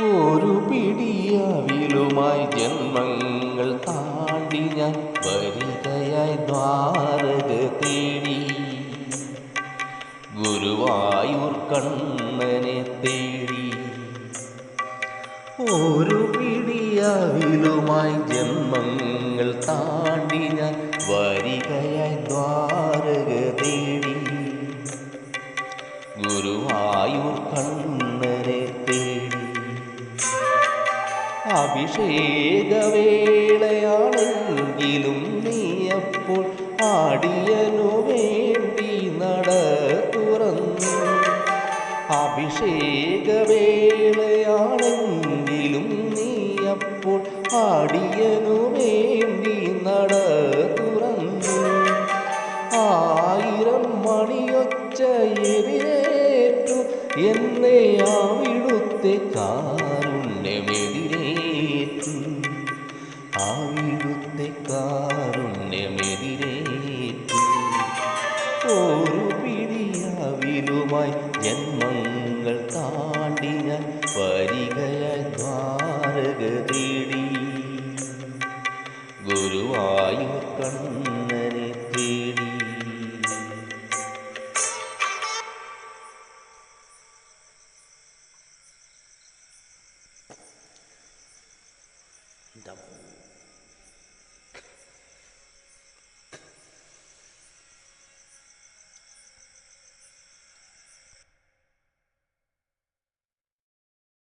ഒരു പിടിയവിലുമായി ജന്മങ്ങൾ താണ്ടി ഞാൻ വരികയായി ദ്വാരക തേടി. ഗുരുവായൂർ കണ്ണനെ തേടി. ഒരു പിടിയവിലുമായി ജന്മങ്ങൾ താണ്ടി ഞാൻ വരികയായി ദ്വാരക തേടി. ഗുരുവായൂർ കണ്ണനെ തേടി. അഭിഷേകവേളയാണെങ്കിലും നീയപ്പോൾ ആടിയനു വേണ്ടി നട തുറന്നു. അഭിഷേകവേളയാണെങ്കിലും നീയപ്പോൾ ആടിയനു വേണ്ടി നട തുറന്നു. 1000 മണിയൊച്ച എതിരേറ്റു എന്നെ അവിടുത്തെ കാരുണ്യമെതിരേറ്റു. അവിടുത്തെ കാരുണ്യമെതിരേറ്റു. ഒരു പിടിയവിലുമായി ജന്മങ്ങൾ താണ്ടി ഞാൻ വരികയായി ദ്വാരക തേടി. ഗുരുവായൂർ കണ്ണനെ തേടി. Double.